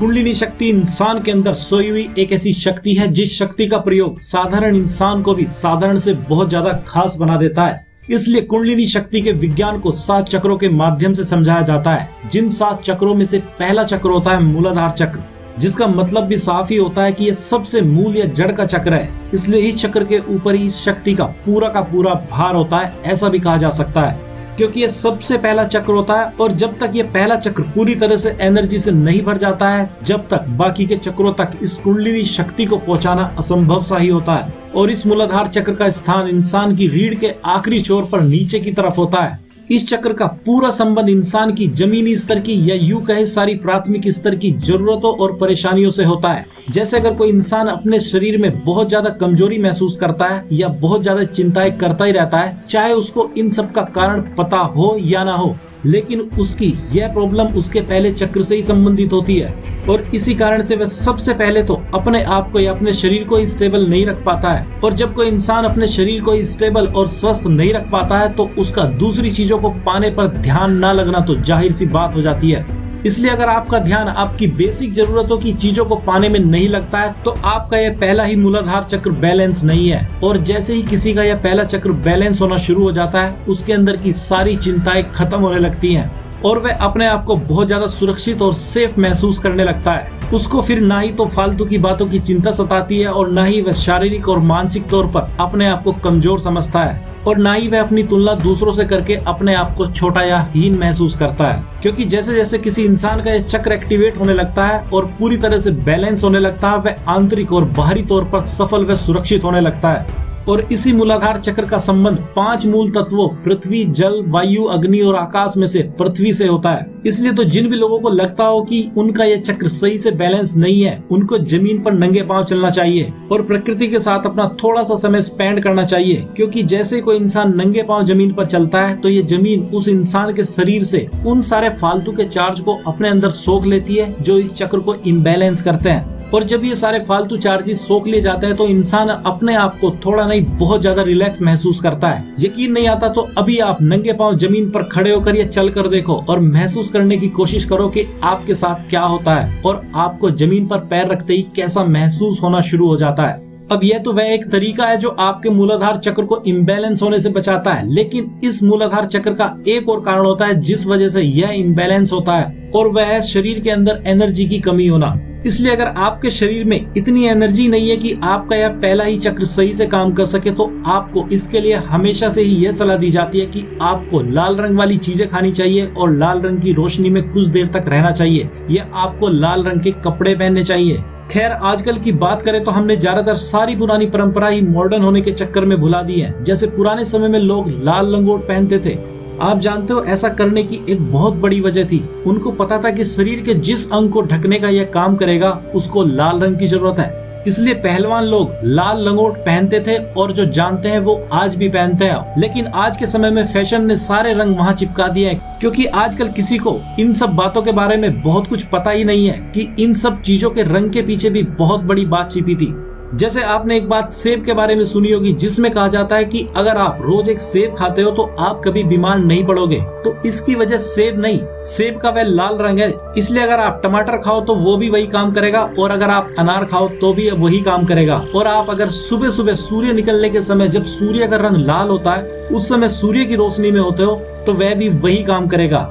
कुंडलिनी शक्ति इंसान के अंदर सोई हुई एक ऐसी शक्ति है जिस शक्ति का प्रयोग साधारण इंसान को भी साधारण से बहुत ज्यादा खास बना देता है। इसलिए कुंडलिनी शक्ति के विज्ञान को 7 चक्रों के माध्यम से समझाया जाता है। जिन 7 चक्रों में से पहला चक्र होता है मूलाधार चक्र, जिसका मतलब भी साफ ही होता है कि यह सबसे मूल या जड़ का चक्र है। इसलिए इस चक्र के ऊपर ही इस शक्ति का पूरा भार होता है, ऐसा भी कहा जा सकता है, क्योंकि ये सबसे पहला चक्र होता है। और जब तक ये पहला चक्र पूरी तरह से एनर्जी से नहीं भर जाता है, जब तक बाकी के चक्रों तक इस कुंडलिनी शक्ति को पहुंचाना असंभव सा ही होता है। और इस मूलाधार चक्र का स्थान इंसान की रीढ़ के आखिरी छोर पर नीचे की तरफ होता है। इस चक्र का पूरा संबंध इंसान की जमीनी स्तर की या यूं कहे सारी प्राथमिक स्तर की जरूरतों और परेशानियों से होता है। जैसे अगर कोई इंसान अपने शरीर में बहुत ज्यादा कमजोरी महसूस करता है या बहुत ज्यादा चिंताएं करता ही रहता है, चाहे उसको इन सब का कारण पता हो या ना हो, लेकिन उसकी यह प्रॉब्लम उसके पहले चक्र से ही संबंधित होती है। और इसी कारण से वह सबसे पहले तो अपने आप को या अपने शरीर को स्टेबल नहीं रख पाता है। और जब कोई इंसान अपने शरीर को स्टेबल और स्वस्थ नहीं रख पाता है तो उसका दूसरी चीजों को पाने पर ध्यान न लगना तो जाहिर सी बात हो जाती है। इसलिए अगर आपका ध्यान आपकी बेसिक जरूरतों की चीजों को पाने में नहीं लगता है तो आपका यह पहला ही मूलाधार चक्र बैलेंस नहीं है। और जैसे ही किसी का यह पहला चक्र बैलेंस होना शुरू हो जाता है, उसके अंदर की सारी चिंताएं खत्म होने लगती हैं और वह अपने आप को बहुत ज्यादा सुरक्षित और सेफ महसूस करने लगता है। उसको फिर ना ही तो फालतू की बातों की चिंता सताती है और ना ही वह शारीरिक और मानसिक तौर पर अपने आप को कमजोर समझता है, और ना ही वह अपनी तुलना दूसरों से करके अपने आप को छोटा या हीन महसूस करता है। क्योंकि जैसे जैसे किसी इंसान का यह चक्र एक्टिवेट होने लगता है और पूरी तरह से बैलेंस होने लगता है, वह आंतरिक और बाहरी तौर पर सफल व सुरक्षित होने लगता है। और इसी मूलाधार चक्र का संबंध 5 मूल तत्वों पृथ्वी, जल, वायु, अग्नि और आकाश में से पृथ्वी से होता है। इसलिए तो जिन भी लोगों को लगता हो कि उनका यह चक्र सही से बैलेंस नहीं है, उनको जमीन पर नंगे पांव चलना चाहिए और प्रकृति के साथ अपना थोड़ा सा समय स्पेंड करना चाहिए। क्योंकि जैसे कोई इंसान नंगे पांव जमीन पर चलता है तो ये जमीन उस इंसान के शरीर से उन सारे फालतू के चार्ज को अपने अंदर सोख लेती है जो इस चक्र को इम्बैलेंस करते हैं। और जब ये सारे फालतू चार्जेस सोख लिए जाते हैं तो इंसान अपने आप को थोड़ा नहीं बहुत ज्यादा रिलैक्स महसूस करता है। यकीन नहीं आता तो अभी आप नंगे पांव जमीन पर खड़े होकर या चल कर देखो और महसूस करने की कोशिश करो कि आपके साथ क्या होता है और आपको जमीन पर पैर रखते ही कैसा महसूस होना शुरू हो जाता है। अब यह तो वह एक तरीका है जो आपके मूलाधार चक्र को इम्बैलेंस होने से बचाता है, लेकिन इस मूलाधार चक्र का एक और कारण होता है जिस वजह से यह इम्बैलेंस होता है, और वह है शरीर के अंदर एनर्जी की कमी होना। इसलिए अगर आपके शरीर में इतनी एनर्जी नहीं है कि आपका यह पहला ही चक्र सही से काम कर सके, तो आपको इसके लिए हमेशा से ही यह सलाह दी जाती है कि आपको लाल रंग वाली चीजें खानी चाहिए और लाल रंग की रोशनी में कुछ देर तक रहना चाहिए, या आपको लाल रंग के कपड़े पहनने चाहिए। खैर, आजकल की बात करें तो हमने ज्यादातर सारी पुरानी परंपरा ही मॉडर्न होने के चक्कर में भुला दी है। जैसे पुराने समय में लोग लाल लंगोट पहनते थे। आप जानते हो ऐसा करने की एक बहुत बड़ी वजह थी। उनको पता था कि शरीर के जिस अंग को ढकने का यह काम करेगा उसको लाल रंग की जरूरत है। इसलिए पहलवान लोग लाल लंगोट पहनते थे और जो जानते हैं वो आज भी पहनते हैं। लेकिन आज के समय में फैशन ने सारे रंग वहाँ चिपका दिए हैं, क्योंकि आजकल किसी को इन सब बातों के बारे में बहुत कुछ पता ही नहीं है कि इन सब चीजों के रंग के पीछे भी बहुत बड़ी बात छिपी थी। जैसे आपने एक बात सेब के बारे में सुनी होगी, जिसमें कहा जाता है कि अगर आप रोज एक सेब खाते हो तो आप कभी बीमार नहीं पड़ोगे। तो इसकी वजह सेब नहीं, सेब का वह लाल रंग है। इसलिए अगर आप टमाटर खाओ तो वो भी वही काम करेगा, और अगर आप अनार खाओ तो भी वही काम करेगा। और आप अगर सुबह सुबह सूर्य निकलने के समय जब सूर्य का रंग लाल होता है, उस समय सूर्य की रोशनी में होते हो तो वह भी वही काम करेगा।